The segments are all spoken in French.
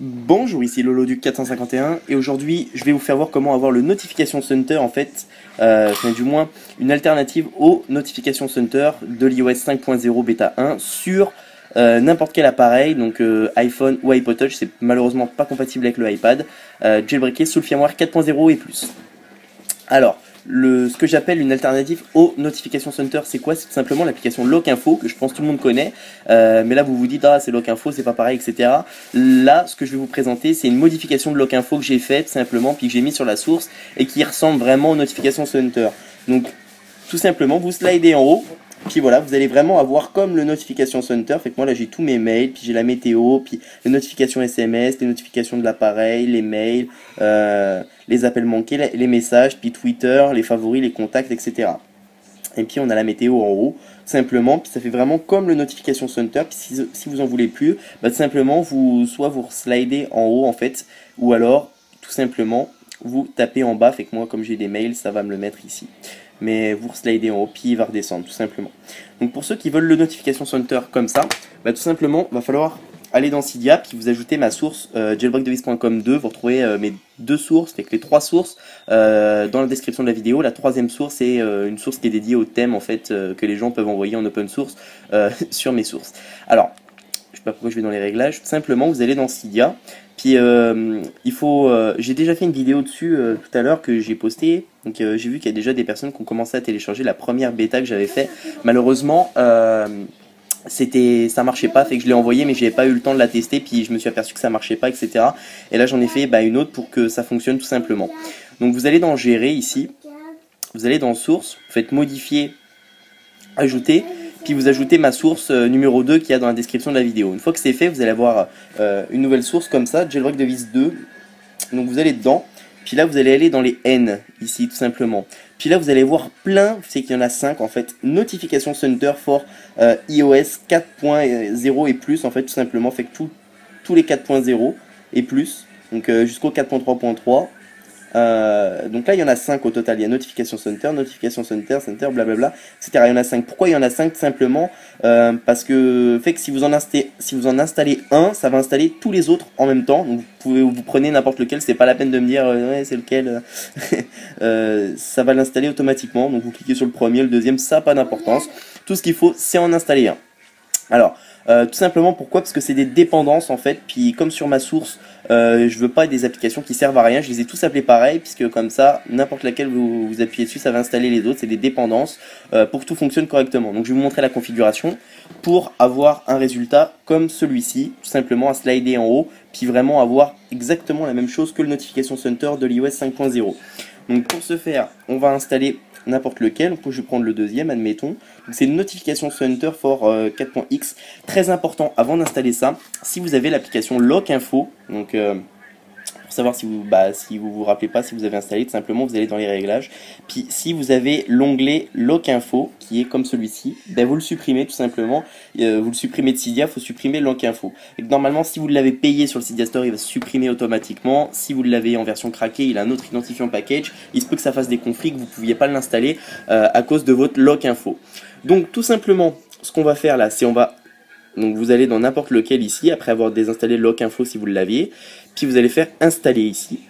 Bonjour, ici Lolo du 451 et aujourd'hui je vais vous faire voir comment avoir le Notification Center en fait, du moins une alternative au Notification Center de l'iOS 5.0 bêta 1 sur n'importe quel appareil, donc iPhone ou iPod Touch, c'est malheureusement pas compatible avec le iPad, jailbreaké sous le firmware 4.0 et plus. Alors, ce que j'appelle une alternative au Notification Center, c'est quoi? C'est tout simplement l'application Lock-Info, que je pense tout le monde connaît, mais là vous vous dites, ah c'est Lock-Info, c'est pas pareil, etc. Là, ce que je vais vous présenter, c'est une modification de Lock-Info que j'ai faite, tout simplement, puis que j'ai mis sur la source, et qui ressemble vraiment au Notification Center. Donc, tout simplement, vous slidez en haut, puis voilà, vous allez vraiment avoir comme le Notification Center. Fait que moi là j'ai tous mes mails, puis j'ai la météo, puis les notifications SMS, les notifications de l'appareil, les mails, les appels manqués, les messages, puis Twitter, les favoris, les contacts, etc. Et puis on a la météo en haut, simplement, puis ça fait vraiment comme le Notification Center. Puis si vous en voulez plus, bah, tout simplement soit vous slidez en haut en fait, ou alors tout simplement vous tapez en bas. Fait que moi comme j'ai des mails, ça va me le mettre ici. Mais vous slidez en haut, puis il va redescendre tout simplement. Donc pour ceux qui veulent le Notification Center comme ça, bah, tout simplement, va falloir aller dans Cydia, puis vous ajoutez ma source jailbreakdevice.com 2, vous retrouvez mes deux sources, fait que les trois sources dans la description de la vidéo. La troisième source c'est une source qui est dédiée au thème en fait que les gens peuvent envoyer en open source sur mes sources. Alors, je sais pas pourquoi je vais dans les réglages, tout simplement vous allez dans Cydia, puis j'ai déjà fait une vidéo dessus tout à l'heure que j'ai postée, donc j'ai vu qu'il y a déjà des personnes qui ont commencé à télécharger la première bêta que j'avais fait. Malheureusement, ça marchait pas, fait que je l'ai envoyé mais j'avais pas eu le temps de la tester, puis je me suis aperçu que ça marchait pas, etc. Et là j'en ai fait une autre pour que ça fonctionne tout simplement. Donc vous allez dans gérer ici, vous allez dans source, vous faites modifier, ajouter, puis vous ajoutez ma source numéro 2 qu'il y a dans la description de la vidéo. Une fois que c'est fait, vous allez avoir une nouvelle source comme ça, jailbreakdevice 2. Donc vous allez dedans, puis là vous allez aller dans les N ici tout simplement. Puis là vous allez voir plein, c'est qu'il y en a 5 en fait, Notification Center for iOS 4.0 et plus en fait tout simplement, fait que tous les 4.0 et plus, donc jusqu'au 4.3.3. Donc là il y en a 5 au total, il y a Notification Center, Center, blablabla, etc. Il y en a 5. Pourquoi il y en a 5? Tout simplement parce que fait que si vous en installez un, ça va installer tous les autres en même temps. Donc vous prenez n'importe lequel, c'est pas la peine de me dire ouais c'est lequel. Ça va l'installer automatiquement. Donc vous cliquez sur le premier, le deuxième, ça n'a pas d'importance. Tout ce qu'il faut c'est en installer un. Alors, tout simplement pourquoi? Parce que c'est des dépendances en fait, puis comme sur ma source, je veux pas des applications qui servent à rien, je les ai tous appelés pareil, puisque comme ça, n'importe laquelle vous appuyez dessus, ça va installer les autres, c'est des dépendances pour que tout fonctionne correctement. Donc je vais vous montrer la configuration pour avoir un résultat comme celui-ci, tout simplement à slider en haut, puis vraiment avoir exactement la même chose que le Notification Center de l'iOS 5.0. Donc pour ce faire, on va installer n'importe lequel. Donc je vais prendre le deuxième, admettons. C'est une Notification Center for 4.x. Très important avant d'installer ça, si vous avez l'application Lock-Info, donc pour savoir si vous rappelez pas, si vous avez installé, tout simplement vous allez dans les réglages, puis si vous avez l'onglet Lock-Info qui est comme celui-ci, vous le supprimez tout simplement, vous le supprimez de Cydia, il faut supprimer Lock-Info. Et normalement si vous l'avez payé sur le Cydia Store, il va se supprimer automatiquement. Si vous l'avez en version craquée, il a un autre identifiant package, il se peut que ça fasse des conflits, que vous ne pouviez pas l'installer à cause de votre Lock-Info. Donc tout simplement, ce qu'on va faire là, c'est donc vous allez dans n'importe lequel ici, après avoir désinstallé Lock-Info si vous l'aviez, puis vous allez faire installer ici.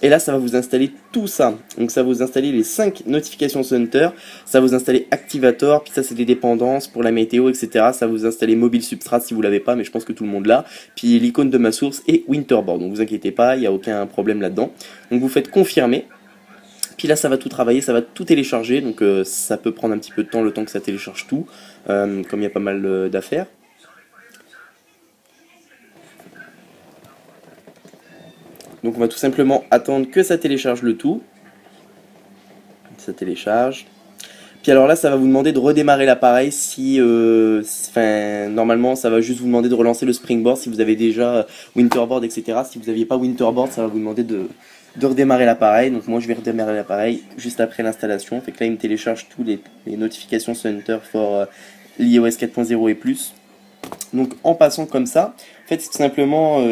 Et là ça va vous installer tout ça. Donc ça va vous installer les 5 Notification Center, ça va vous installer Activator, puis ça c'est des dépendances pour la météo, etc. Ça va vous installer Mobile Substrat si vous l'avez pas, mais je pense que tout le monde l'a. Puis l'icône de ma source et Winterboard. Donc vous inquiétez pas, il n'y a aucun problème là-dedans. Donc vous faites confirmer. Puis là ça va tout travailler, ça va tout télécharger, donc ça peut prendre un petit peu de temps, le temps que ça télécharge tout, comme il y a pas mal d'affaires. Donc on va tout simplement attendre que ça télécharge le tout. Ça télécharge. Puis alors là ça va vous demander de redémarrer l'appareil normalement ça va juste vous demander de relancer le Springboard si vous avez déjà Winterboard, etc. Si vous n'aviez pas Winterboard, ça va vous demander de redémarrer l'appareil. Donc moi je vais redémarrer l'appareil juste après l'installation. Fait que là il me télécharge tous les notifications Center for l'iOS 4.0 et plus. Donc en passant comme ça, en fait c'est tout simplement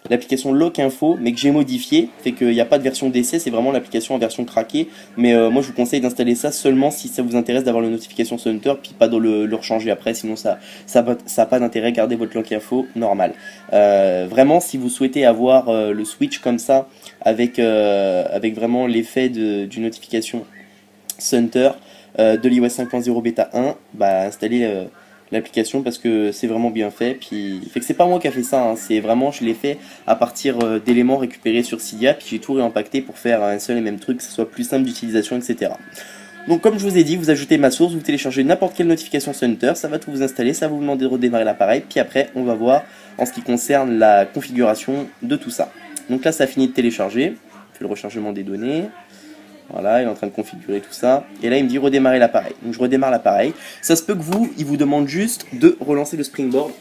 l'application Lock Info, mais que j'ai modifié, fait qu'il n'y a pas de version d'essai, c'est vraiment l'application en version craquée, mais moi je vous conseille d'installer ça seulement si ça vous intéresse d'avoir le notification center, puis pas de le rechanger après, sinon ça a pas d'intérêt, gardez votre Lock Info normal. Vraiment, si vous souhaitez avoir le switch comme ça, avec vraiment l'effet du notification center de l'iOS 5.0 bêta 1, bah installez l'application parce que c'est vraiment bien fait. Puis fait que c'est pas moi qui a fait ça, hein, c'est vraiment je l'ai fait à partir d'éléments récupérés sur Cydia, puis j'ai tout réimpacté pour faire un seul et même truc, que ce soit plus simple d'utilisation, etc. Donc comme je vous ai dit, vous ajoutez ma source, vous téléchargez n'importe quelle notification center, ça va tout vous installer, ça va vous demander de redémarrer l'appareil, puis après on va voir en ce qui concerne la configuration de tout ça. Donc là ça a fini de télécharger, je fais le rechargement des données. Voilà, il est en train de configurer tout ça. Et là, il me dit redémarrer l'appareil. Donc, je redémarre l'appareil. Ça se peut que il vous demande juste de relancer le Springboard.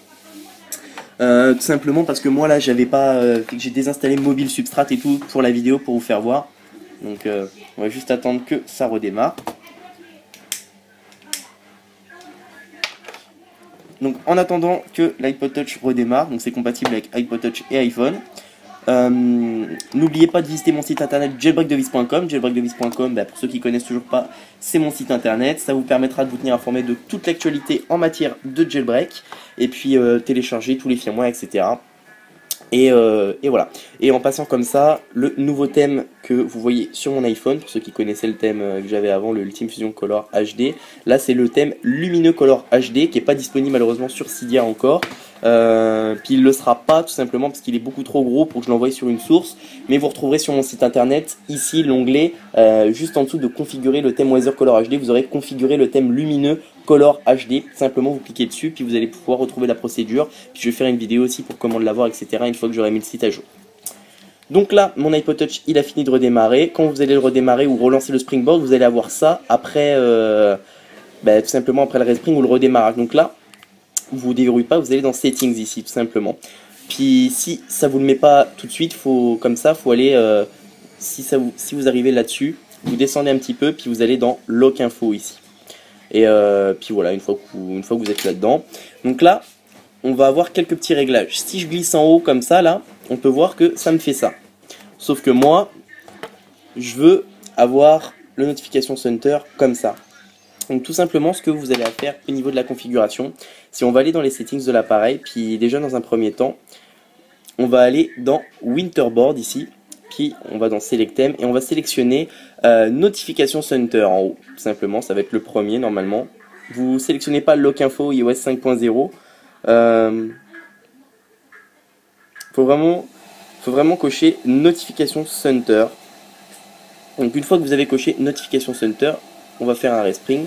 Tout simplement parce que moi, là, j'avais pas... j'ai désinstallé Mobile Substrat et tout pour la vidéo pour vous faire voir. Donc, on va juste attendre que ça redémarre. Donc, en attendant que l'iPod Touch redémarre, donc c'est compatible avec iPod Touch et iPhone. N'oubliez pas de visiter mon site internet jailbreakdevice.com. Jailbreakdevice.com, pour ceux qui connaissent toujours pas, c'est mon site internet. Ça vous permettra de vous tenir informé de toute l'actualité en matière de jailbreak. Et puis télécharger tous les firmware, etc. Et voilà. Et en passant comme ça, le nouveau thème que vous voyez sur mon iPhone, pour ceux qui connaissaient le thème que j'avais avant, le Ultimate Fusion Color HD, là c'est le thème Lumineux Color HD qui n'est pas disponible malheureusement sur Cydia encore. Puis il ne le sera pas tout simplement parce qu'il est beaucoup trop gros pour que je l'envoie sur une source, mais vous retrouverez sur mon site internet ici l'onglet juste en dessous de configurer le thème Weather Color HD, vous aurez configuré le thème Lumineux Color HD, simplement vous cliquez dessus puis vous allez pouvoir retrouver la procédure, puis je vais faire une vidéo aussi pour comment l'avoir, etc. une fois que j'aurai mis le site à jour. Donc là mon iPod Touch il a fini de redémarrer. Quand vous allez le redémarrer ou relancer le Springboard, vous allez avoir ça après tout simplement après le respring ou le redémarrage. Donc là vous ne déverrouillez pas, vous allez dans Settings ici tout simplement. Puis si ça vous le met pas tout de suite, faut aller si vous arrivez là-dessus, vous descendez un petit peu puis vous allez dans Lock Info ici. Et puis voilà, une fois que vous êtes là-dedans. Donc là, on va avoir quelques petits réglages. Si je glisse en haut comme ça là, on peut voir que ça me fait ça. Sauf que moi, je veux avoir le Notification Center comme ça. Donc tout simplement ce que vous allez faire au niveau de la configuration, si on va aller dans les settings de l'appareil, puis déjà dans un premier temps, on va aller dans Winterboard ici, puis on va dans Select Theme et on va sélectionner Notification Center en haut. Tout simplement, ça va être le premier normalement. Vous sélectionnez pas Lock Info iOS 5.0. Faut vraiment cocher Notification Center. Donc une fois que vous avez coché Notification Center, on va faire un respring.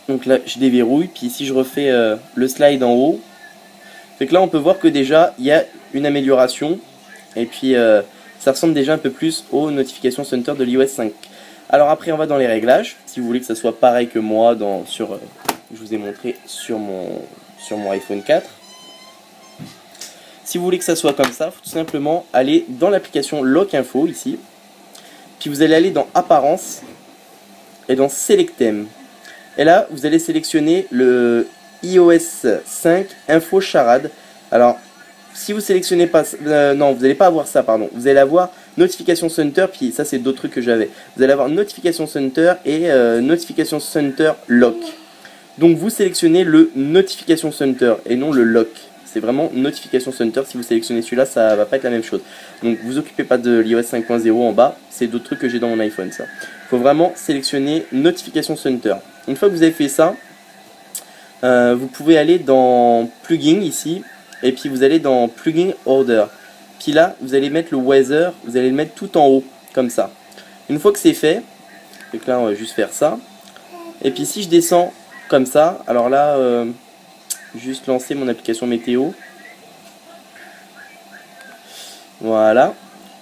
Donc là je déverrouille, puis si je refais le slide en haut, fait que là on peut voir que déjà il y a une amélioration, et puis ça ressemble déjà un peu plus aux notifications center de l'iOS 5. Alors après on va dans les réglages, si vous voulez que ça soit pareil que moi je vous ai montré sur mon iPhone 4. Si vous voulez que ça soit comme ça, il faut tout simplement aller dans l'application Lock Info ici, puis vous allez aller dans Apparence et dans Select Theme. Et là, vous allez sélectionner le iOS 5 Info Charade. Alors, si vous sélectionnez pas, non, vous n'allez pas avoir ça, pardon. Vous allez avoir Notification Center, puis ça c'est d'autres trucs que j'avais. Vous allez avoir Notification Center et Notification Center Lock. Donc vous sélectionnez le Notification Center et non le Lock. C'est vraiment Notification Center. Si vous sélectionnez celui-là, ça va pas être la même chose. Donc vous occupez pas de l'iOS 5.0 en bas. C'est d'autres trucs que j'ai dans mon iPhone, ça. Il faut vraiment sélectionner Notification Center. Une fois que vous avez fait ça, vous pouvez aller dans Plugin ici. Et puis vous allez dans Plugin Order. Puis là, vous allez mettre le Weather. Vous allez le mettre tout en haut, comme ça. Une fois que c'est fait, donc là on va juste faire ça. Et puis si je descends comme ça, alors là... juste lancer mon application météo. Voilà.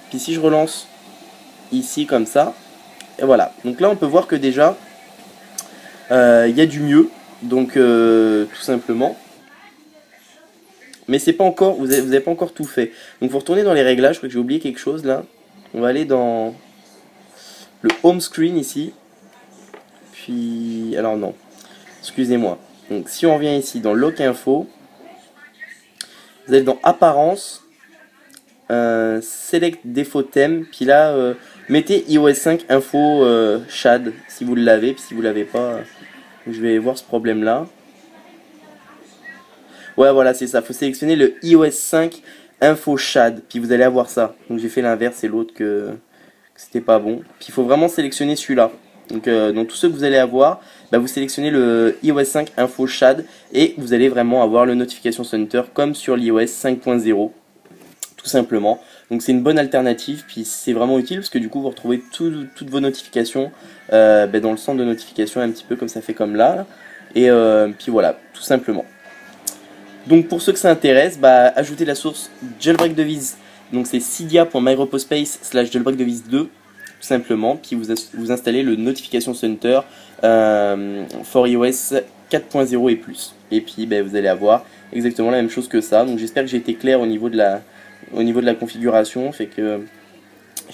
Puis si je relance ici comme ça, et voilà. Donc là on peut voir que déjà il y a du mieux. Donc tout simplement. Mais c'est pas encore, vous avez pas encore tout fait. Donc vous retournez dans les réglages. Je crois que j'ai oublié quelque chose là. On va aller dans le home screen ici. puis... Alors non, excusez-moi. Donc si on revient ici dans Lock Info, vous allez dans Apparence, Select Défaut Thème, puis là, mettez iOS 5 Info Shad si vous l'avez, puis si vous l'avez pas, je vais voir ce problème-là. Ouais, voilà, c'est ça, faut sélectionner le iOS 5 Info Shad, puis vous allez avoir ça. Donc j'ai fait l'inverse et l'autre que c'était pas bon. Puis il faut vraiment sélectionner celui-là. Donc dans tous ceux que vous allez avoir, bah, vous sélectionnez le iOS 5 Info Shad et vous allez vraiment avoir le Notification Center comme sur l'iOS 5.0, tout simplement. Donc c'est une bonne alternative, puis c'est vraiment utile parce que du coup vous retrouvez toutes vos notifications bah, dans le centre de notification un petit peu comme ça fait comme là. Et puis voilà, tout simplement. Donc pour ceux que ça intéresse, bah, ajoutez la source Jailbreak Device. Donc c'est cydia.myrepospace/jailbreakdevice2 tout simplement. Puis vous installez le Notification Center for iOS 4.0 et plus. Et puis bah, vous allez avoir exactement la même chose que ça. Donc j'espère que j'ai été clair au niveau de la configuration. Fait que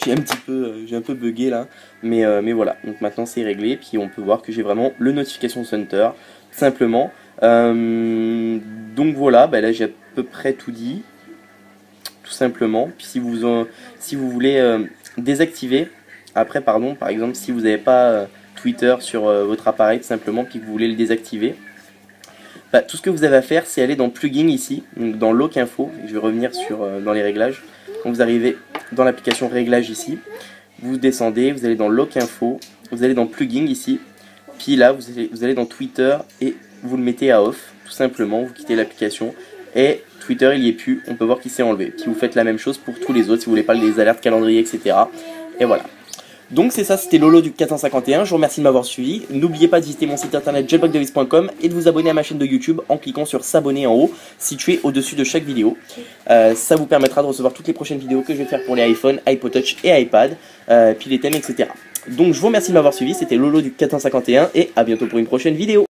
j'ai un peu bugué là. Mais voilà, donc maintenant c'est réglé. Puis on peut voir que j'ai vraiment le Notification Center tout simplement. Donc voilà, bah là j'ai à peu près tout dit, tout simplement. Puis si vous voulez désactiver, après pardon, par exemple si vous n'avez pas Twitter sur votre appareil tout simplement, puis que vous voulez le désactiver, bah, tout ce que vous avez à faire c'est aller dans Plugin ici, donc dans Lock Info, je vais revenir dans les réglages. Quand vous arrivez dans l'application Réglages ici, vous descendez, vous allez dans Lock Info, vous allez dans Plugin ici, puis là vous allez dans Twitter et vous le mettez à off, tout simplement, vous quittez l'application et Twitter il y est plus, on peut voir qu'il s'est enlevé. Puis vous faites la même chose pour tous les autres si vous voulez pas les alertes, calendrier, etc. Et voilà. Donc c'est ça, c'était Lolo du 451, je vous remercie de m'avoir suivi. N'oubliez pas de visiter mon site internet jailbreakdevice.com et de vous abonner à ma chaîne de YouTube en cliquant sur s'abonner en haut, situé au-dessus de chaque vidéo. Ça vous permettra de recevoir toutes les prochaines vidéos que je vais faire pour les iPhone, iPod Touch et iPad, puis les thèmes, etc. Donc je vous remercie de m'avoir suivi, c'était Lolo du 451 et à bientôt pour une prochaine vidéo.